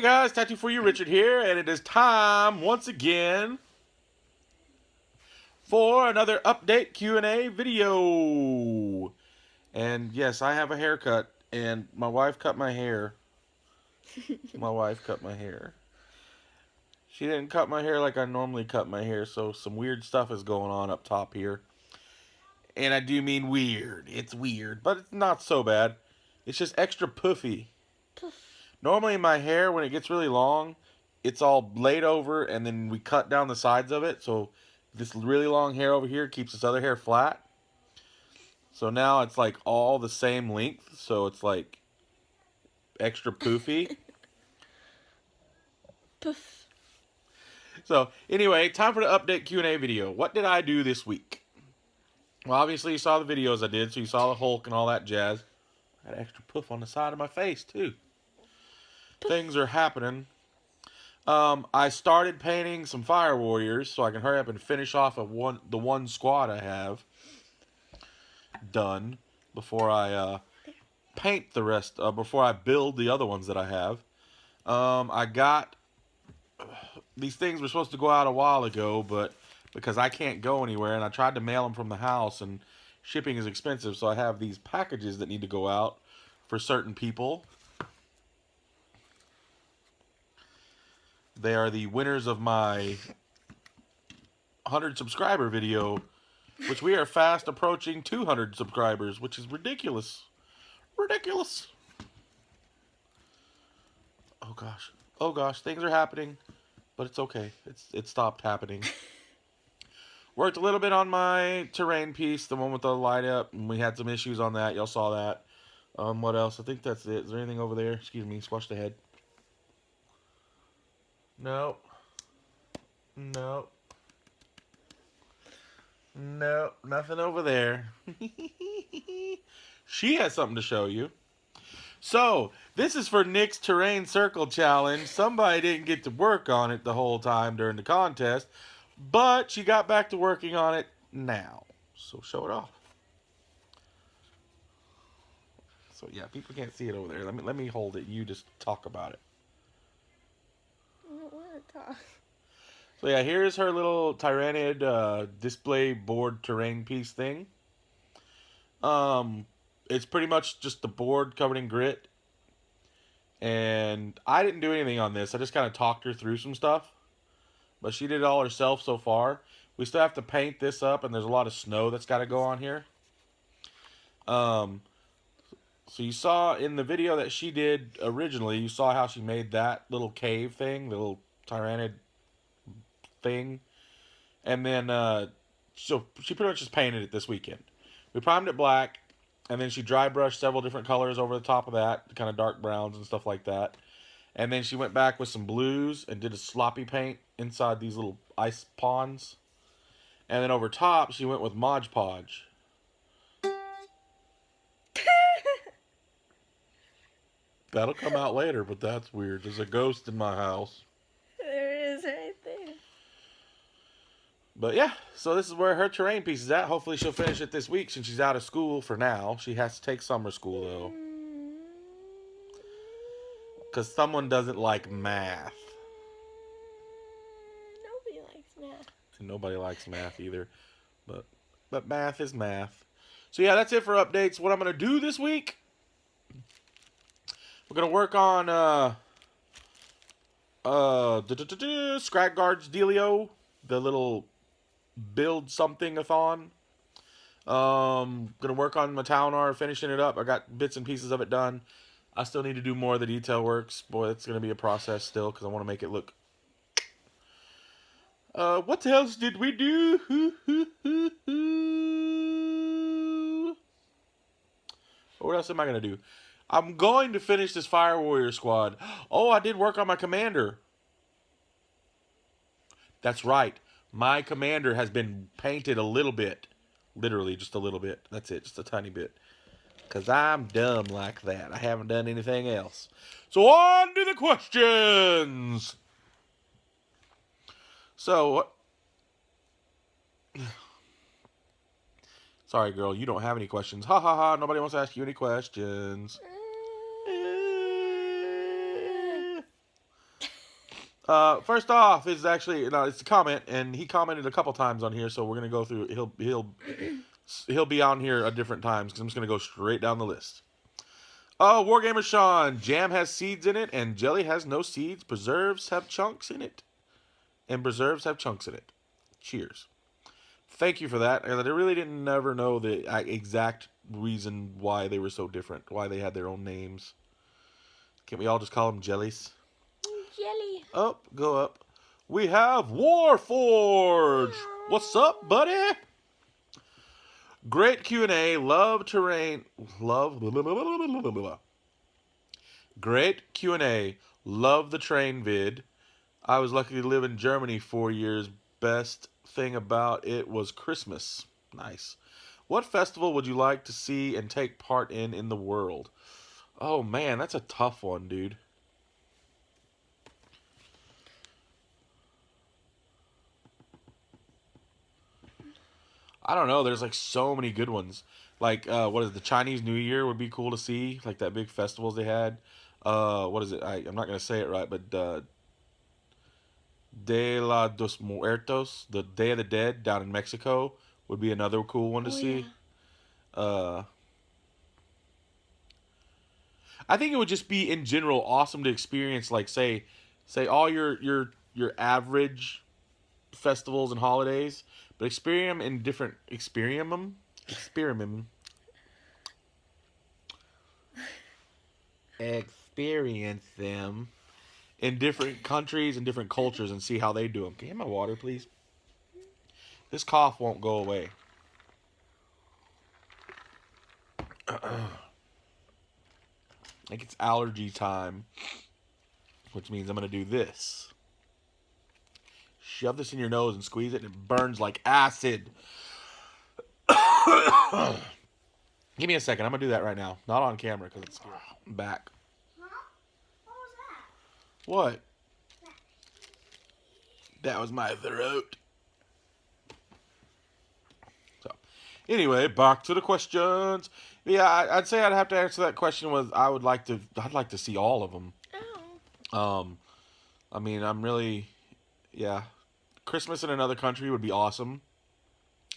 guys, Tattoo for You, Richard here, and it is time once again for another update Q&A video. And yes, I have a haircut, and my wife cut my hair. My wife cut my hair. She didn't cut my hair like I normally cut my hair, so some weird stuff is going on up top here. And I do mean weird. It's weird, but it's not so bad. It's just extra puffy. Normally my hair, when it gets really long, it's all laid over and then we cut down the sides of it. So this really long hair over here keeps this other hair flat. So now it's like all the same length. So it's like extra poofy. Poof. So anyway, time for the update Q&A video. What did I do this week? Well, obviously you saw the videos I did. So you saw the Hulk and all that jazz. I had extra poof on the side of my face too. Things are happening. I started painting some Fire Warriors so I can hurry up and finish off the one squad I have done before I paint the rest. Before I build the other ones that I have. I got these things were supposed to go out a while ago, but because I can't go anywhere and I tried to mail them from the house and shipping is expensive, so I have these packages that need to go out for certain people. They are the winners of my 100 subscriber video, which we are fast approaching 200 subscribers, which is ridiculous. Ridiculous. Oh gosh. Oh gosh, things are happening, but it's okay. It stopped happening. Worked a little bit on my terrain piece, the one with the light up, and we had some issues on that. Y'all saw that. What else? I think that's it. Is there anything over there? Excuse me, squash the head. No. No. No, nothing over there. She has something to show you. So, this is for Nick's Terrain Circle Challenge. Somebody didn't get to work on it the whole time during the contest, but she got back to working on it now. So, show it off. So, yeah, people can't see it over there. Let me hold it. You just talk about it. I don't want to talk. So yeah, here's her little Tyrannid display board terrain piece thing. It's pretty much just the board covered in grit. And I didn't do anything on this. I just kind of talked her through some stuff. But she did it all herself so far. We still have to paint this up, and there's a lot of snow that's got to go on here. So you saw in the video that she did originally, you saw how she made that little cave thing, the little Tyrannid thing. And then, so she pretty much just painted it this weekend. We primed it black, and then she dry brushed several different colors over the top of that, kind of dark browns and stuff like that. And then she went back with some blues and did a sloppy paint inside these little ice ponds. And then over top, she went with Mod Podge. That'll come out later, but that's weird. There's a ghost in my house. There it is right there. But yeah, so this is where her terrain piece is at. Hopefully she'll finish it this week since she's out of school for now. She has to take summer school, though. Because someone doesn't like math. Nobody likes math. And nobody likes math either. But math is math. So yeah, that's it for updates. What I'm going to do this week, we're going to work on Scrag Guards Dealio, the little build something-a-thon. Gonna work on my town art, finishing it up. I got bits and pieces of it done. I still need to do more of the detail works. Boy, it's gonna be a process still because I want to make it look. What else did we do? What else am I gonna do? I'm going to finish this Fire Warrior squad. Oh, I did work on my commander. That's right. My commander has been painted a little bit. Literally, just a little bit. That's it, just a tiny bit. Because I'm dumb like that. I haven't done anything else. So on to the questions. So, sorry girl, you don't have any questions. Ha ha ha, nobody wants to ask you any questions. First off, is actually no, it's a comment, and he commented a couple times on here, so we're gonna go through. He'll be on here at different times because I'm just gonna go straight down the list. Oh, Wargamer Shawn, jam has seeds in it, and jelly has no seeds. Preserves have chunks in it, and preserves have chunks in it. Cheers. Thank you for that. I really didn't never know the exact reason why they were so different, why they had their own names. Can't we all just call them jellies? Jelly. Up, go up. We have Warforge. What's up, buddy? Great Q&A. Love terrain. Love. Blah, blah, blah, blah, blah, blah, blah. Great Q&A. Love the train vid. I was lucky to live in Germany 4 years. Best thing about it was Christmas. Nice. What festival would you like to see and take part in the world? Oh, man, that's a tough one, dude. I don't know. There's like so many good ones. Like, what is it? The Chinese New Year would be cool to see. Like that big festivals they had. What is it? I'm not going to say it right, but De la dos Muertos, the Day of the Dead down in Mexico would be another cool one to see. Yeah. I think it would just be in general awesome to experience, like say all your average festivals and holidays, but experience them in different experience them in different countries and different cultures and see how they do them. Can you have my water, please? This cough won't go away. I think it's allergy time, which means I'm going to do this. Shove this in your nose and squeeze it, and it burns like acid. Give me a second. I'm going to do that right now. Not on camera because it's back. Huh? What was that? What? That was my throat. So, anyway, back to the questions. Yeah, I'd say I'd have to answer that question with I'd like to see all of them. Oh. I mean, I'm really, yeah. Christmas in another country would be awesome.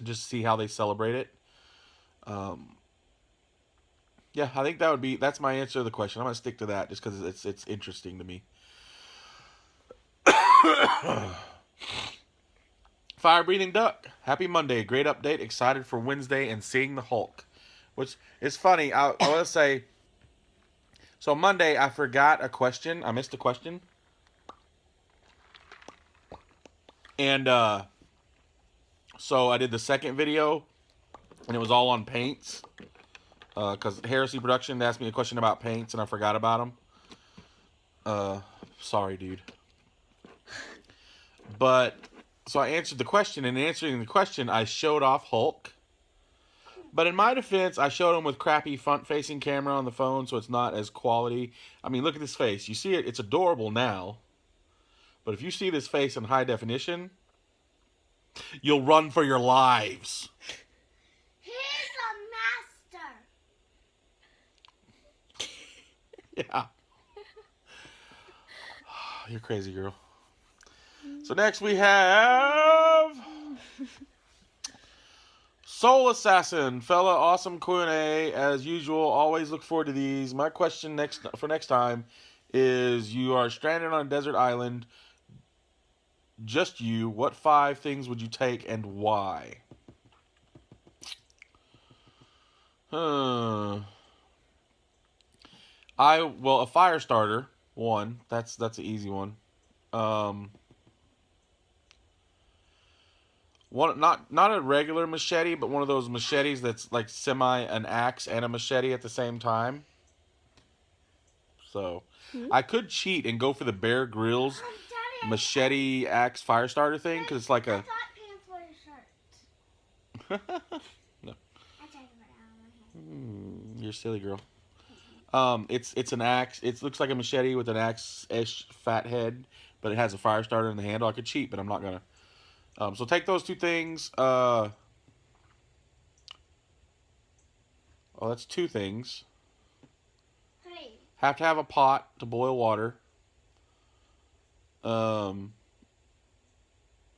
Just see how they celebrate it. Yeah, I think that's my answer to the question. I'm gonna stick to that just because it's interesting to me. Fire breathing duck. Happy Monday. Great update. Excited for Wednesday and seeing the Hulk. Which is funny. I want to say. So Monday I forgot a question. I missed a question. And so I did the second video, and it was all on paints. Because HeresyProducktionz asked me a question about paints, and I forgot about them. Sorry, dude. But so I answered the question, and in answering the question, I showed off Hulk. But in my defense, I showed him with crappy front-facing camera on the phone, so it's not as quality. I mean, look at this face. You see it? It's adorable now. But if you see this face in high definition, you'll run for your lives. He's a master. Yeah. You're crazy, girl. So next we have Soul Assassin, fella, awesome Q&A as usual. Always look forward to these. My question for next time is: you are stranded on a desert island, just you. What 5 things would you take and why? A fire starter. One. That's an easy one. One not a regular machete, but one of those machetes that's like an axe and a machete at the same time. So I could cheat and go for the Bear Grylls machete axe fire starter thing because it's like a. I thought pants were a shirt. No. I tried to put it on my head. You're a silly girl. It's an axe. It looks like a machete with an axe-ish fat head, but it has a fire starter in the handle. I could cheat, but I'm not gonna. So take those 2 things. Oh, that's 2 things. Hey. Have to have a pot to boil water. And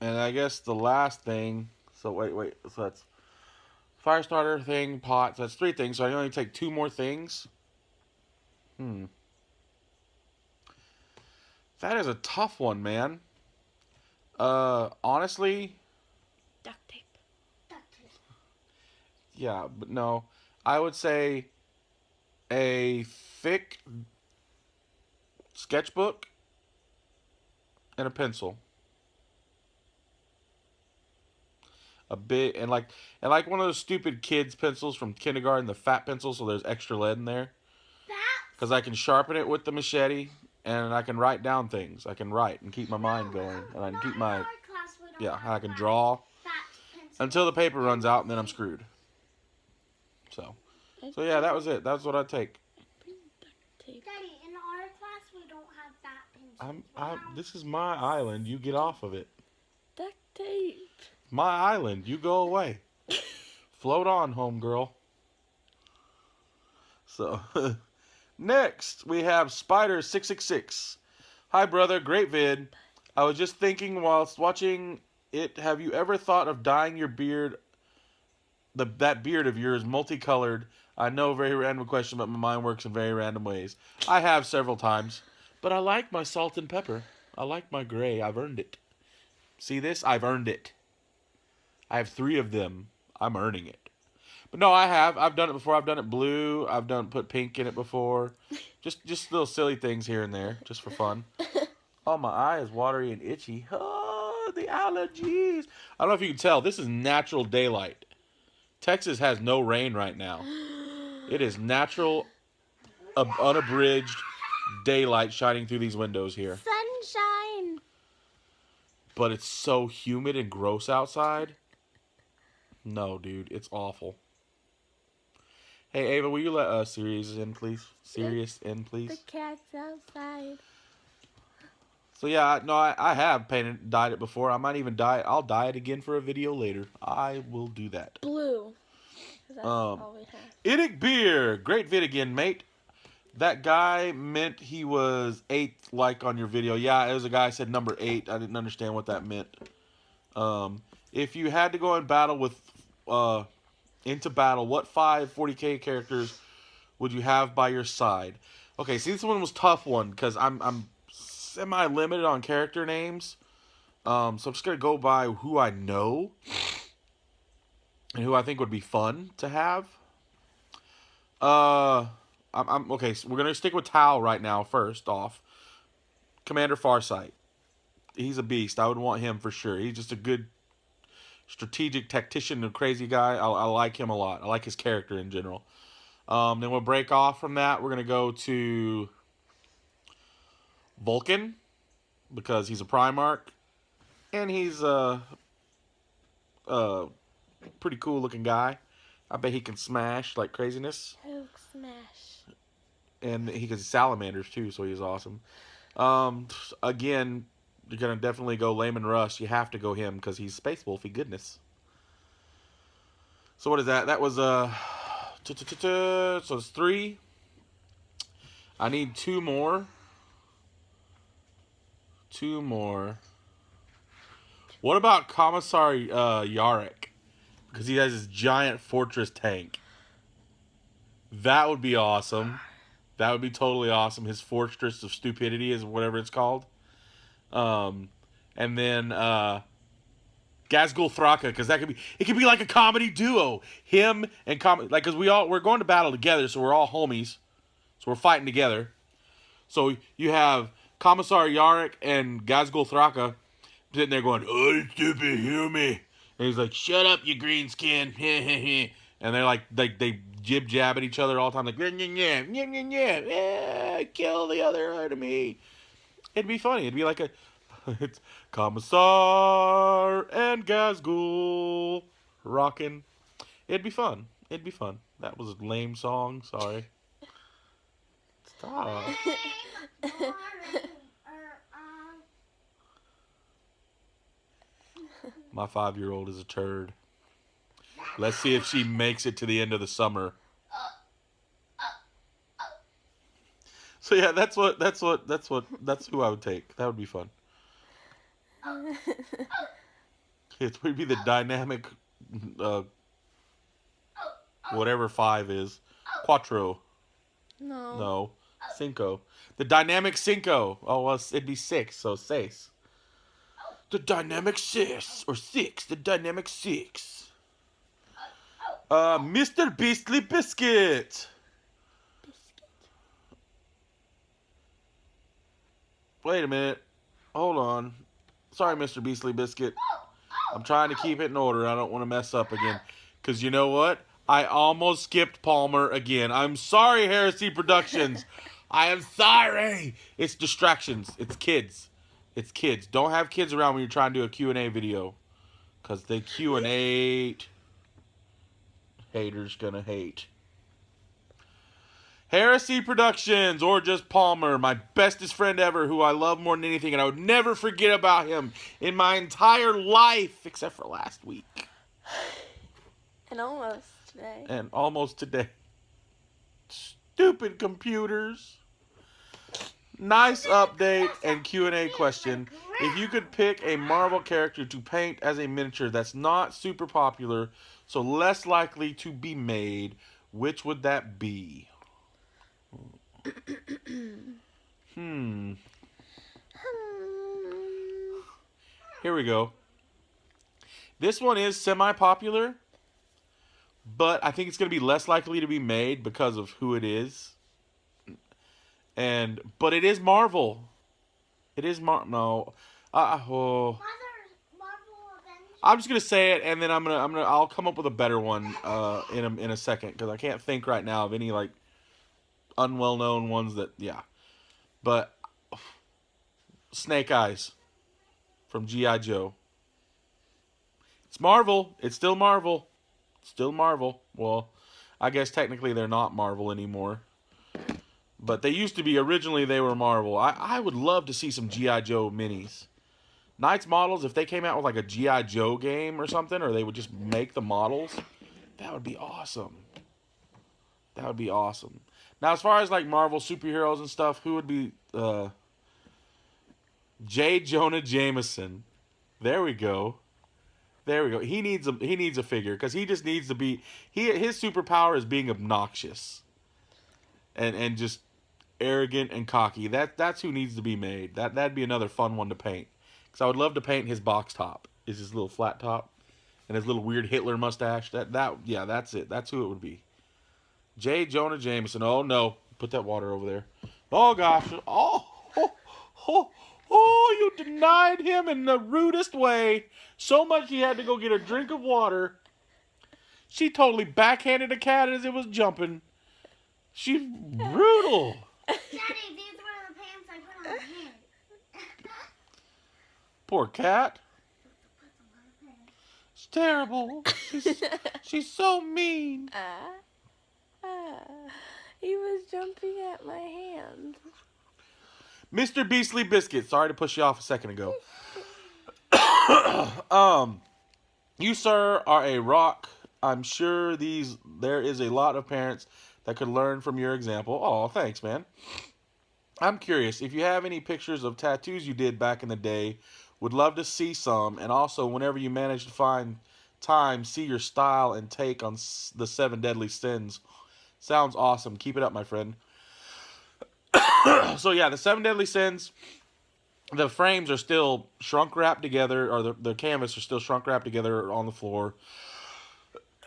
I guess the last thing. So wait. So that's fire starter thing, pot. So that's 3 things. So I only take 2 more things. That is a tough one, man. Honestly, Duct tape. Duct tape. yeah, but no. I would say a thick sketchbook and a pencil. A bit and like one of those stupid kids pencils from kindergarten, the fat pencil, so there's extra lead in there. Because I can sharpen it with the machete and I can write down things. I can write and keep my mind going, and I can keep my I can draw until the paper runs out, and then I'm screwed. So yeah, that was it. That's what I'd take. Daddy, in our class we don't have fat pencils. This is my island. You get off of it. Duct tape. My island. You go away. Float on, homegirl. So, next we have Spider666. Hi, brother. Great vid. I was just thinking whilst watching it, have you ever thought of dyeing your beard, that beard of yours, multicolored? I know, very random question, but my mind works in very random ways. I have several times, but I like my salt and pepper. I like my gray. I've earned it. See this? I've earned it. I have 3 of them. I'm earning it. But no, I have. I've done it before. I've done it blue. I've put pink in it before. Just little silly things here and there, just for fun. Oh, my eye is watery and itchy. Oh, the allergies. I don't know if you can tell. This is natural daylight. Texas has no rain right now. It is natural, unabridged daylight shining through these windows here. Sunshine. But it's so humid and gross outside. No, dude, it's awful. Hey, Ava, will you let Sirius in, please? Sirius in, please. The cat's outside. So yeah, no, I have dyed it before. I might even dye it. I'll dye it again for a video later. I will do that. Blue. That's all we have. IDICBeer, great vid again, mate. That guy meant he was 8th like on your video. Yeah, it was a guy who said number 8. I didn't understand what that meant. If you had to go in battle with into battle, what 5 40K characters would you have by your side? Okay, see, this one was a tough one because I'm semi-limited on character names. So I'm just gonna go by who I know and who I think would be fun to have. I'm okay. So we're gonna stick with Tao right now. First off, Commander Farsight. He's a beast. I would want him for sure. He's just a good strategic tactician and crazy guy. I like him a lot. I like his character in general. Then we'll break off from that. We're gonna go to Vulcan because he's a Primarch and he's a pretty cool looking guy. I bet he can smash like craziness. Hulk smash. And he can salamanders too, so he's awesome. Again, you're gonna definitely go Layman Rush. You have to go him because he's Space Wolfy goodness. So what is that? That was so it's 3. I need 2 more. 2 more. What about Commissar Yarrick? Because he has this giant fortress tank. That would be awesome. That would be totally awesome. His Fortress of Stupidity is whatever it's called. And then Gazgul Thraka, because it could be like a comedy duo. Him and because we're going to battle together, so we're all homies. So we're fighting together. So you have Commissar Yarrick and Gazgul Thraka sitting there going, "Oh, stupid, hear me." And he's like, "Shut up, you green skin." And they're like, they jib jab at each other all the time, like, yeah, kill the other enemy. It'd be funny. It'd be like it's Commissar and Gazgul rocking. It'd be fun. It'd be fun. That was a lame song. Sorry. Stop. My 5-year-old is a turd. Let's see if she makes it to the end of the summer. So yeah, that's who I would take. That would be fun. It would be the dynamic, whatever 5 is. Quattro. No. No. Cinco. The dynamic Cinco. Oh, well, it'd be 6, so 6. The dynamic 6. Or 6. The dynamic 6. MrBeastlybiscuit. Biscuit. Wait a minute. Hold on. Sorry, MrBeastlybiscuit. I'm trying to keep it in order. I don't want to mess up again. Because you know what? I almost skipped Palmer again. I'm sorry, HeresyProducktionz. I am sorry. It's distractions. It's kids. It's kids. Don't have kids around when you're trying to do a Q&A video. Because they Q&A. Haters gonna hate. HeresyProducktionz, or just Palmer, my bestest friend ever, who I love more than anything, and I would never forget about him in my entire life, except for last week. And almost today. And almost today. Stupid computers. Nice update and Q&A question. If you could pick a Marvel character to paint as a miniature that's not super popular, so less likely to be made, which would that be? Here we go. This one is semi-popular, but I think it's going to be less likely to be made because of who it is. But it is Marvel. It is no. Marvel Avengers. I'm just gonna say it, and then I'll come up with a better one in a second, because I can't think right now of any like unwell known ones that But Snake Eyes from G.I. Joe. It's Marvel. It's still Marvel. Still Marvel. Well, I guess technically they're not Marvel anymore. But they used to be. Originally they were Marvel. I would love to see some G.I. Joe minis. Knights models, if they came out with like a G.I. Joe game or something, or they would just make the models, that would be awesome. That would be awesome. Now, as far as like Marvel superheroes and stuff, who would be J. Jonah Jameson? There we go. There we go. He needs a figure, because he just needs to be. His superpower is being obnoxious, and just arrogant and cocky. That's who needs to be made. That'd be another fun one to paint. Because I would love to paint his box top. Is his little flat top, and his little weird Hitler mustache. That's it. That's who it would be. J. Jonah Jameson. Oh no! Put that water over there. Oh gosh! Oh! You denied him in the rudest way. So much he had to go get a drink of water. She totally backhanded a cat as it was jumping. She's brutal. Daddy, these were the pants I put on my head. Poor cat. It's terrible. She's so mean. He was jumping at my hand. MrBeastlybiscuit. Sorry to push you off a second ago. You, sir, are a rock. I'm sure there is a lot of parents that could learn from your example. Oh, thanks, man. I'm curious if you have any pictures of tattoos you did back in the day. Would love to see some, and also whenever you manage to find time, see your style and take on the 7 deadly sins. Sounds awesome. Keep it up, my friend. So yeah, the 7 deadly sins. The frames are still shrunk wrapped together, or the canvas are still shrunk wrapped together on the floor.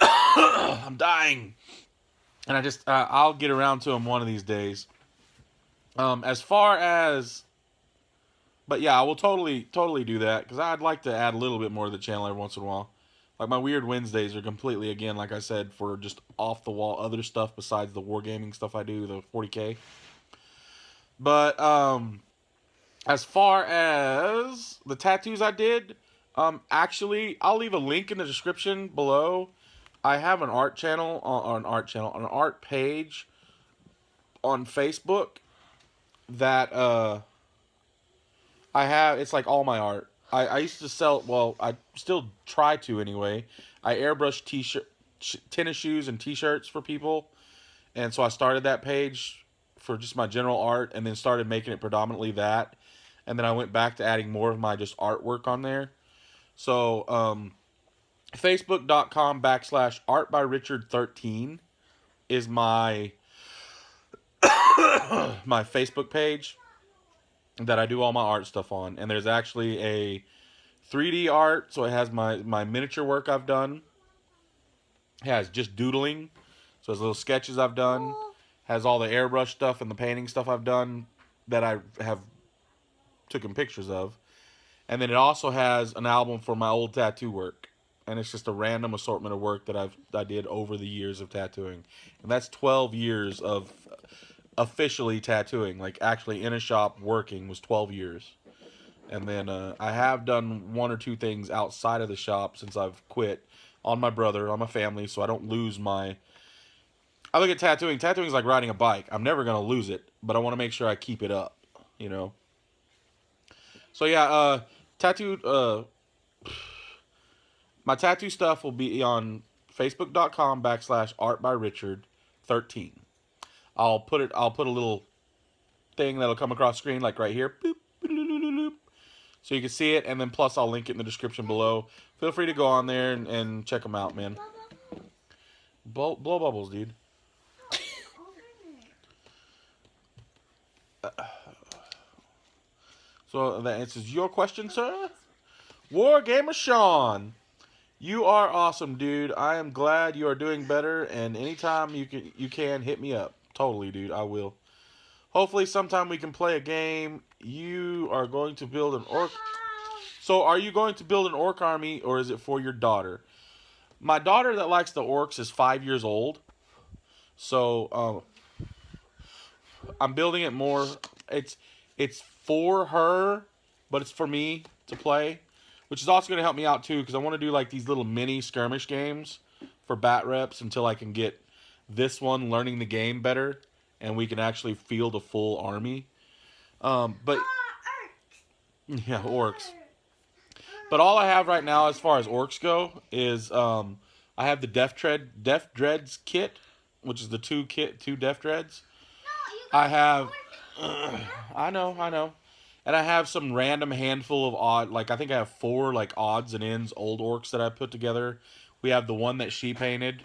I'm dying, and I'll get around to them one of these days. As far as, but yeah, I will totally do that, because I'd like to add a little bit more to the channel every once in a while. Like my Weird Wednesdays are completely, again, like I said, for just off the wall other stuff besides the wargaming stuff I do, the 40K. But as far as the tattoos I did, actually, I'll leave a link in the description below. I have an art channel, an art page on Facebook that I have. It's like all my art. I used to sell, well, I still try to anyway. I airbrush tennis shoes and t-shirts for people. And so I started that page for just my general art, and then started making it predominantly that. and then I went back to adding more of my just artwork on there. So, Facebook.com/artbyrichard13 is my my Facebook page that I do all my art stuff on. And there's actually a 3D art, so it has my miniature work I've done. It has just doodling, so it's little sketches I've done. Has all the airbrush stuff and the painting stuff I've done that I have taken pictures of. And then it also has an album for my old tattoo work. And it's just a random assortment of work that I did over the years of tattooing. And that's 12 years of officially tattooing. Like, actually in a shop working was 12 years. And then I have done one or two things outside of the shop since I've quit on my brother, on my family, so I don't lose my... I look at tattooing. Tattooing is like riding a bike. I'm never going to lose it, but I want to make sure I keep it up, you know? So, yeah, my tattoo stuff will be on Facebook.com/artbyrichard13. I'll put a little thing that'll come across screen, like right here. Boop, boop, so you can see it, and then plus I'll link it in the description below. Feel free to go on there and check them out, man. Blow bubbles, dude. So that answers your question, sir. Wargamer Shawn, you are awesome, dude. I am glad you are doing better, and anytime you can hit me up. Totally, dude. I will. Hopefully sometime we can play a game. You are going to build an orc. So are you going to build an orc army, or is it for your daughter? My daughter that likes the orcs is 5 years old. So I'm building it more. It's for her, but it's for me to play, which is also going to help me out too, because I want to do like these little mini skirmish games for bat reps until I can get this one learning the game better, and we can actually field a full army. But yeah, orcs. But all I have right now as far as orcs go is I have the Death Dreads kit, which is the two Death Dreads. I have I know. And I have some random handful of odd, like I think I have 4 like odds and ends old orcs that I put together. We have the one that she painted.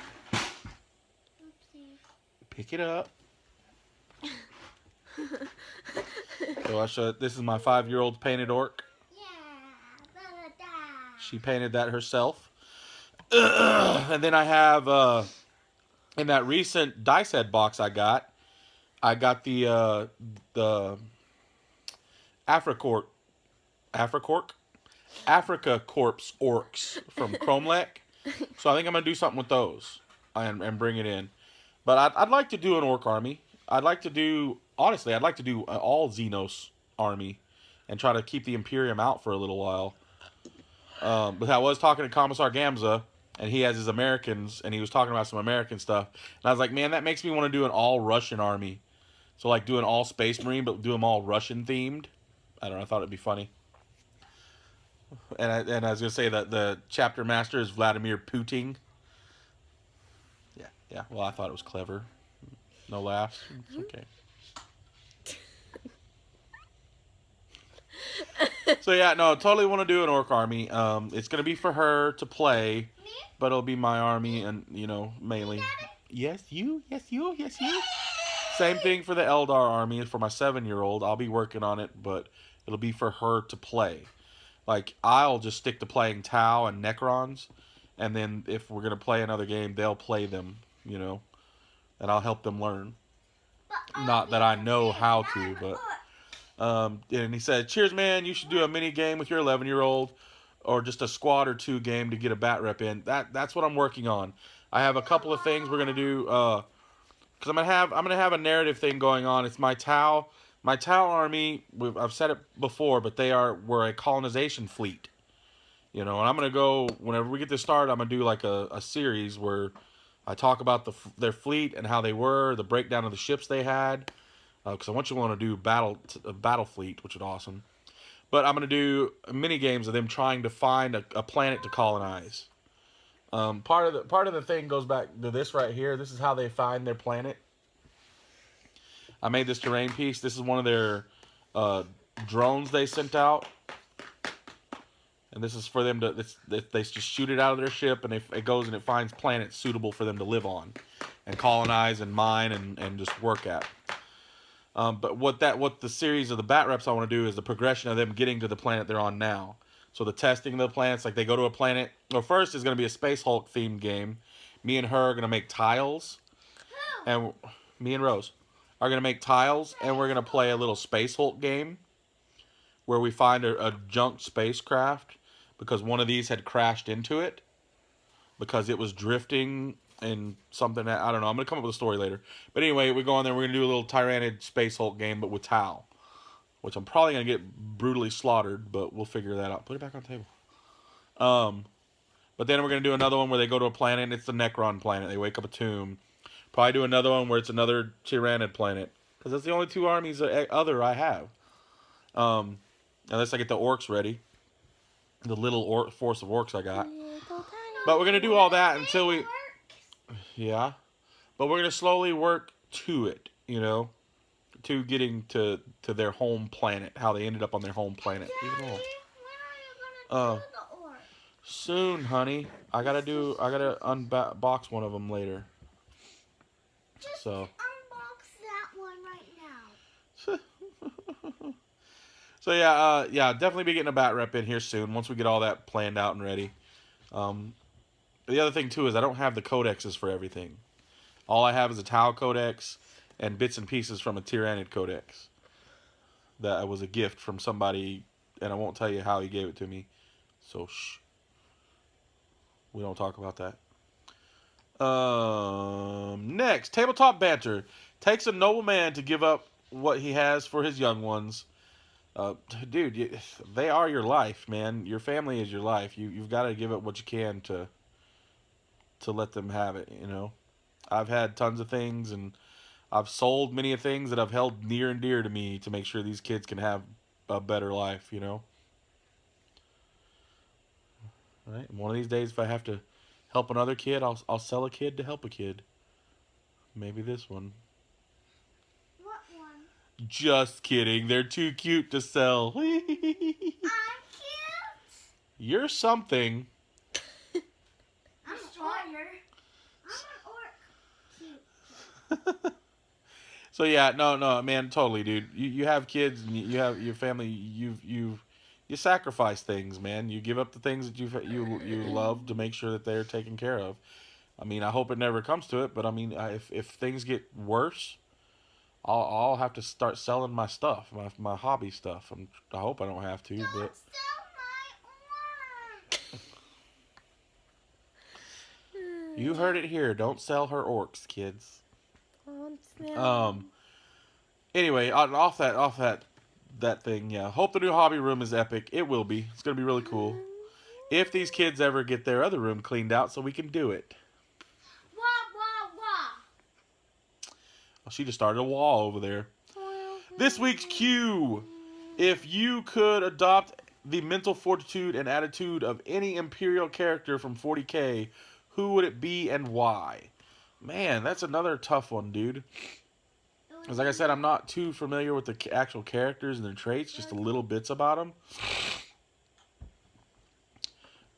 Pick it up. So this is my 5-year-old painted orc. She painted that herself. And then I have in that recent dice head box I got the Africa Corpse orcs from Chromlech. So I think I'm gonna do something with those and bring it in. But I'd like to do an orc army. I'd like to do an all Xenos army and try to keep the Imperium out for a little while. But I was talking to Commissar Gamza, and he has his Americans, and he was talking about some American stuff. And I was like, man, that makes me want to do an all Russian army. So like do an all Space Marine, but do them all Russian themed. I don't know. I thought it'd be funny. And I was gonna say that the chapter master is Vladimir Putin. Yeah. Well, I thought it was clever. No laughs. It's okay. So yeah, no, totally want to do an orc army. It's gonna be for her to play, but it'll be my army, and mainly. Yes, you. Same thing for the Eldar army. For my 7-year-old, I'll be working on it, but it'll be for her to play. Like, I'll just stick to playing Tau and Necrons, and then if we're gonna play another game, they'll play them, and I'll help them learn. Not that I know how to, but. And he said, cheers, man, you should do a mini game with your 11-year-old, or just a squad or 2 game to get a bat rep in. That's what I'm working on. I have a couple of things we're gonna do, because I'm gonna have a narrative thing going on. It's my Tau army. I've said it before, but we're a colonization fleet, and I'm gonna go whenever we get this started. I'm gonna do like a series where I talk about their fleet and how they were, the breakdown of the ships they had. Because I want to do battle fleet, which is awesome. But I'm going to do mini games of them trying to find a planet to colonize. Part of the thing goes back to this right here. This is how they find their planet. I made this terrain piece. This is one of their drones they sent out. And this is for them to, they just shoot it out of their ship, and it goes and it finds planets suitable for them to live on and colonize and mine and just work at. But what the series of the bat reps I want to do is the progression of them getting to the planet they're on now. So the testing of the planets, like they go to a planet. Well, first is going to be a Space Hulk themed game. Me and her are going to make tiles. And me and Rose are going to make tiles, and we're going to play a little Space Hulk game where we find a junk spacecraft because one of these had crashed into it because it was drifting and something that, I don't know. I'm going to come up with a story later. But anyway, we go on there. We're going to do a little Tyrannid Space Hulk game, but with Tau, which I'm probably going to get brutally slaughtered, but we'll figure that out. Put it back on the table. But then we're going to do another one where they go to a planet, and it's the Necron planet. They wake up a tomb. Probably do another one where it's another Tyrannid planet, because that's the only two armies other I have. Unless I get the orcs ready. The little force of orcs I got. But we're going to do all that until we... Yeah. But we're going to slowly work to it, you know. To getting to their home planet. How they ended up on their home planet. Daddy, when are you gonna do the orc? Soon, honey. I gotta unbox one of them later. Just So. unbox that one right now. So yeah, definitely be getting a bat rep in here soon once we get all that planned out and ready. The other thing too is I don't have the codexes for everything. All I have is a Tau codex and bits and pieces from a Tyrannid codex. That was a gift from somebody, and I won't tell you how he gave it to me. So shh. We don't talk about that. Next, tabletop banter. Takes a noble man to give up what he has for his young ones. Dude, they are your life, man. Your family is your life. You've got to give up what you can to let them have it, you know. I've had tons of things, and I've sold many of things that I've held near and dear to me to make sure these kids can have a better life, you know. Right? And one of these days, if I have to help another kid, I'll sell a kid to help a kid. Maybe this one. What one? Just kidding. They're too cute to sell. I'm cute. You're something. I'm a stronger. I'm an orc. Cute. So yeah, no, man, totally, dude. You have kids, and you have your family. You sacrifice things, man. You give up the things that you love to make sure that they're taken care of. I mean, I hope it never comes to it, but I mean, if things get worse, I'll have to start selling my stuff, my hobby stuff. I hope I don't have to, Don't but sell my orc. you heard it here. Don't sell her orcs, kids. Anyway, off that thing, yeah. Hope the new hobby room is epic. It will be. It's gonna be really cool. If these kids ever get their other room cleaned out, so we can do it. Wah, wah, wah. Oh, she just started a wall over there. This week's Q. If you could adopt the mental fortitude and attitude of any Imperial character from 40K, who would it be and why? Man, that's another tough one, dude. Because like I said, I'm not too familiar with the actual characters and their traits, just a little bits about them.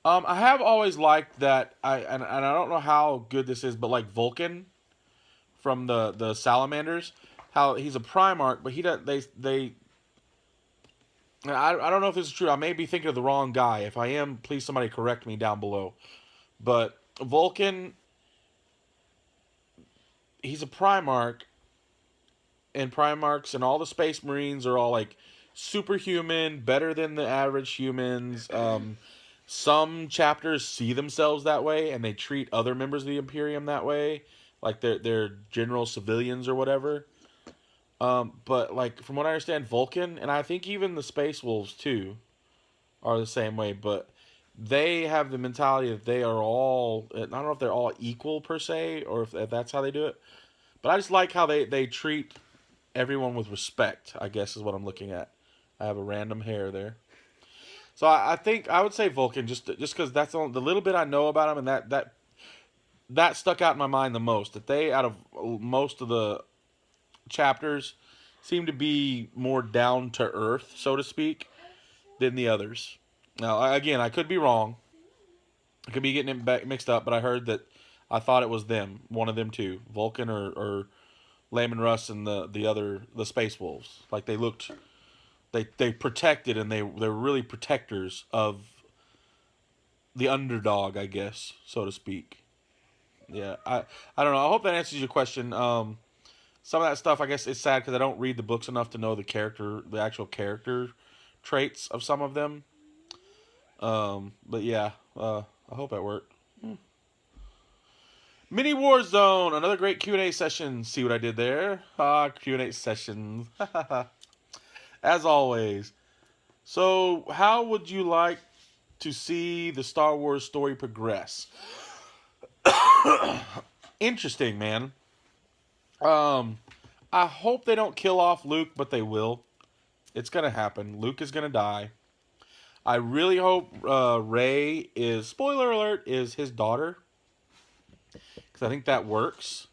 I have always liked that, and I don't know how good this is, but like Vulcan from the Salamanders, how he's a Primarch, but I don't know if this is true. I may be thinking of the wrong guy. If I am, please somebody correct me down below. But Vulcan, he's a Primarch, and Primarchs and all the Space Marines are all like superhuman, better than the average humans. Some chapters see themselves that way, and they treat other members of the Imperium that way, like they're general civilians or whatever. But like from what I understand, Vulcan, and I think even the Space Wolves too, are the same way. But they have the mentality that they are all, I don't know if they're all equal per se, or if that's how they do it. But I just like how they treat everyone with respect, I guess is what I'm looking at. I have a random hair there. So I think I would say Vulcan, just because that's the little bit I know about him, and that stuck out in my mind the most. That they, out of most of the chapters, seem to be more down to earth, so to speak, than the others. Now, again, I could be wrong. I could be getting it mixed up, but I heard that I thought it was them, one of them two, Vulcan or Layman Russ and the Space Wolves. Like they looked, they protected and they're really protectors of the underdog, I guess, so to speak. Yeah, I don't know. I hope that answers your question. Some of that stuff, I guess, it's sad because I don't read the books enough to know the actual character traits of some of them. But yeah, I hope that worked. Mini Warzone, another great Q&A session. See what I did there? Q&A sessions. As always. So, how would you like to see the Star Wars story progress? Interesting, man. I hope they don't kill off Luke, but they will. It's gonna happen. Luke is gonna die. I really hope Rey is, spoiler alert, is his daughter. Because I think that works.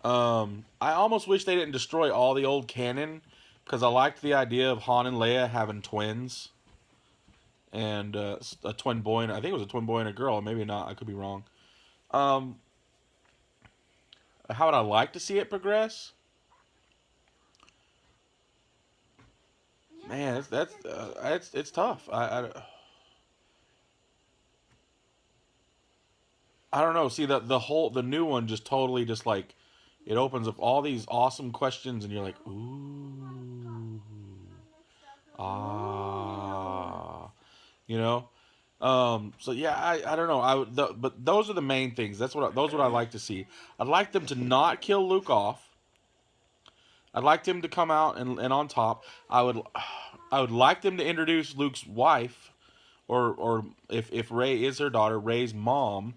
I almost wish they didn't destroy all the old canon. Because I liked the idea of Han and Leia having twins. And a twin boy, and I think it was a twin boy and a girl. Maybe not, I could be wrong. How would I like to see it progress? Man, it's tough. I don't know. See, the new one just totally just like, it opens up all these awesome questions and you're like, ooh, you know. So yeah, I don't know. But those are the main things. Those what I like to see. I'd like them to not kill Luke off. I'd like him to come out and on top. I would like them to introduce Luke's wife, or if Rey is her daughter, Rey's mom,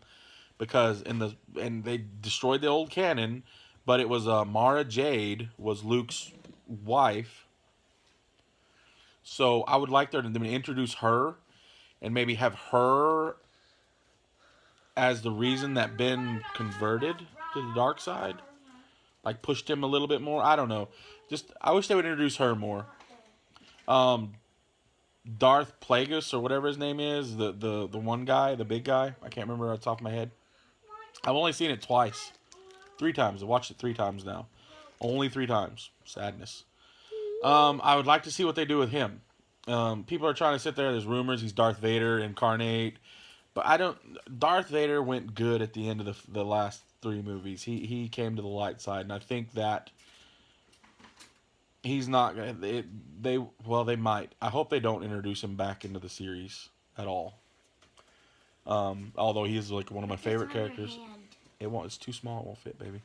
because and they destroyed the old canon, but it was Mara Jade was Luke's wife. So I would like them to introduce her, and maybe have her as the reason that Ben converted to the dark side. Like pushed him a little bit more. I don't know. Just I wish they would introduce her more. Darth Plagueis or whatever his name is, the one guy, the big guy. I can't remember off the top of my head. I've only seen it twice. 3 times. I watched it 3 times now. Only 3 times. Sadness. I would like to see what they do with him. People are trying to sit there. There's rumors he's Darth Vader incarnate. But I don't... Darth Vader went good at the end of the last 3 movies. He came to the light side. And I think that he's not... They might. I hope they don't introduce him back into the series at all. Although he is like one of my favorite characters. It won't. It's too small. It won't fit, baby.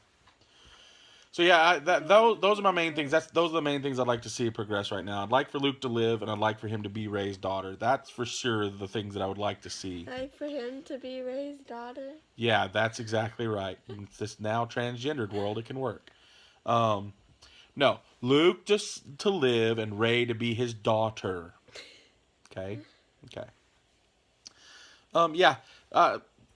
So yeah, those are my main things. Those are the main things I'd like to see progress right now. I'd like for Luke to live, and I'd like for him to be Rey's daughter. That's for sure the things that I would like to see. Like for him to be Rey's daughter? Yeah, that's exactly right. In this now transgendered world, it can work. No, Luke just to live and Rey to be his daughter. Okay? Okay. Yeah.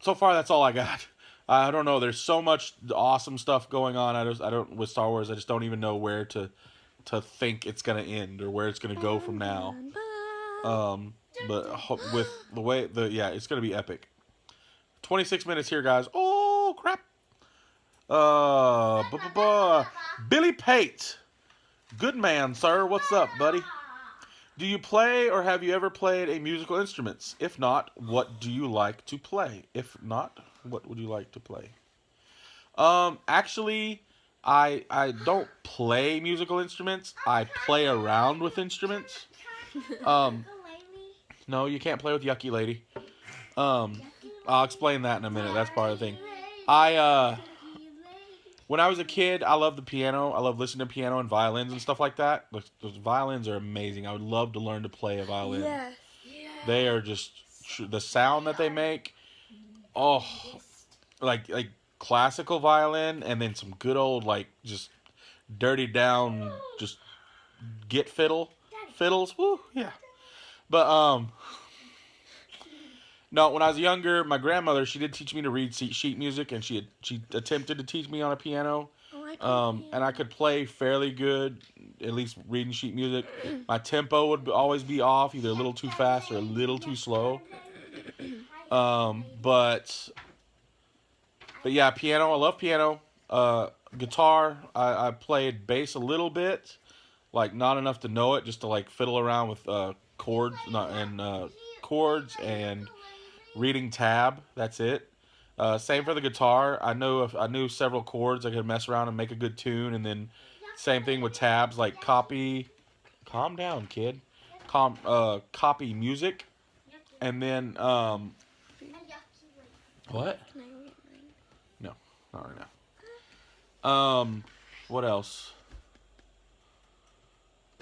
So far, that's all I got. I don't know. There's so much awesome stuff going on. I don't with Star Wars. I just don't even know where to think it's gonna end or where it's gonna go from now. But with the way it's gonna be epic. 26 minutes here, guys. Oh crap. Billy Pate. Good man, sir. What's up, buddy? Do you play or have you ever played a musical instruments? If not, what do you like to play? If not, what would you like to play? Actually, I don't play musical instruments. I play around with instruments. No, you can't play with Yucky Lady. I'll explain that in a minute. That's part of the thing. When I was a kid, I loved the piano. I loved listening to piano and violins and stuff like that. Those violins are amazing. I would love to learn to play a violin. Yes. They are just the sound that they make. Oh, like classical violin, and then some good old like just dirty down just fiddles. Woo, yeah. But no, when I was younger, my grandmother, she did teach me to read sheet music, and she attempted to teach me on a piano. Oh, I And I could play fairly good, at least reading sheet music. My tempo would always be off, either a little too fast or a little too slow. But yeah, piano. I love piano. Guitar. I played bass a little bit, like not enough to know it, just to like fiddle around with chords and reading tab. That's it. Same for the guitar. I knew several chords I could mess around and make a good tune, and then same thing with tabs, like copy. Calm down, kid. Copy music, and then what? Can I go get mine? No, not right now. What else?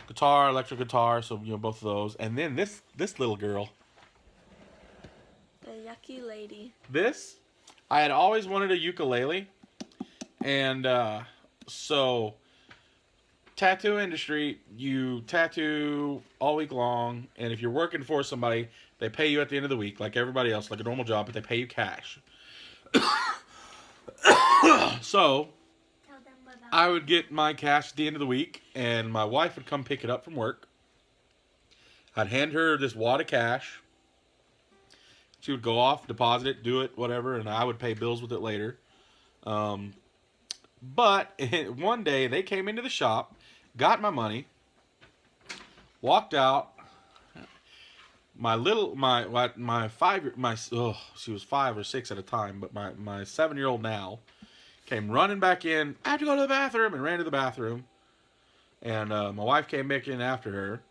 Guitar, electric guitar, so both of those, and then this little girl. The yucky lady. This, I had always wanted a ukulele, and so tattoo industry, you tattoo all week long, and if you're working for somebody, they pay you at the end of the week, like everybody else, like a normal job, but they pay you cash. So I would get my cash at the end of the week, and my wife would come pick it up from work. I'd hand her this wad of cash. She would go off, deposit it, do it, whatever, and I would pay bills with it later. But one day they came into the shop, got my money, walked out. She was 5 or 6 at a time, but my 7-year-old now came running back in. I have to go to the bathroom, and ran to the bathroom. And my wife came back in after her.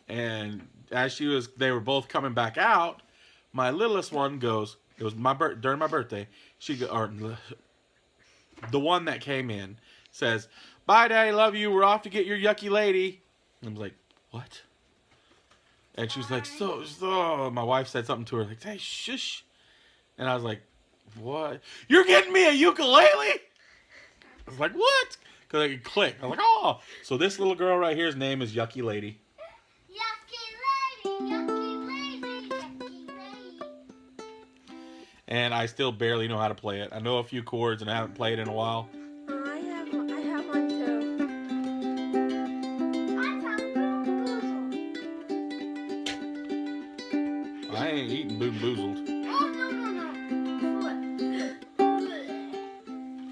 And as they were both coming back out, my littlest one goes. It was during my birthday. The one that came in says, "Bye, Daddy, love you. We're off to get your yucky lady." And I was like, "What?" And she was like, so. My wife said something to her, like, "Hey, shush." And I was like, "What? You're getting me a ukulele?" I was like, "What?" Because I could click. I was like, "Oh." So this little girl right here's name is Yucky Lady. Yucky lady, yucky lady, yucky lady. And I still barely know how to play it. I know a few chords, and I haven't played in a while. I have one too. I found Boozled. I ain't eating Boom Boozled. Oh, no.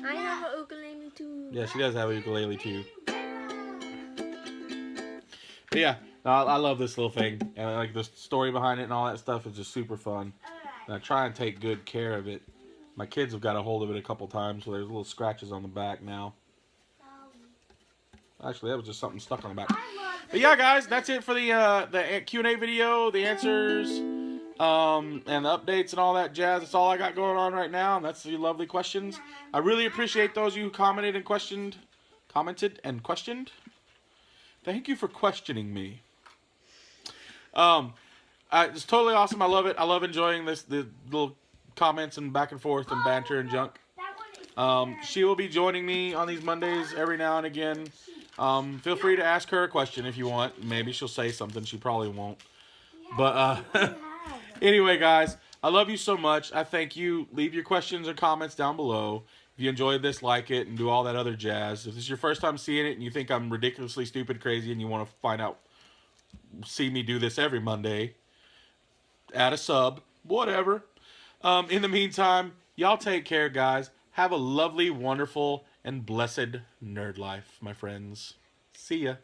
I have a ukulele too. Yeah, she does have a ukulele too. But yeah, no, I love this little thing. And like the story behind it and all that stuff is just super fun. And I try and take good care of it. My kids have got a hold of it a couple times, so there's little scratches on the back now. Actually, that was just something stuck on the back. But yeah, guys, that's it for the Q&A video, the answers, and the updates and all that jazz. That's all I got going on right now, and that's your lovely questions. I really appreciate those of you who commented and questioned. Thank you for questioning me. It's totally awesome. I love it. I love enjoying the little comments and back and forth and banter and junk. She will be joining me on these Mondays every now and again. Feel free to ask her a question if you want. Maybe she'll say something. She probably won't. But anyway, guys, I love you so much. I thank you. Leave your questions or comments down below. If you enjoyed this, like it, and do all that other jazz. If this is your first time seeing it and you think I'm ridiculously stupid crazy and you want to see me do this every Monday, add a sub, whatever. In the meantime, y'all take care, guys. Have a lovely, wonderful, and blessed nerd life, my friends. See ya.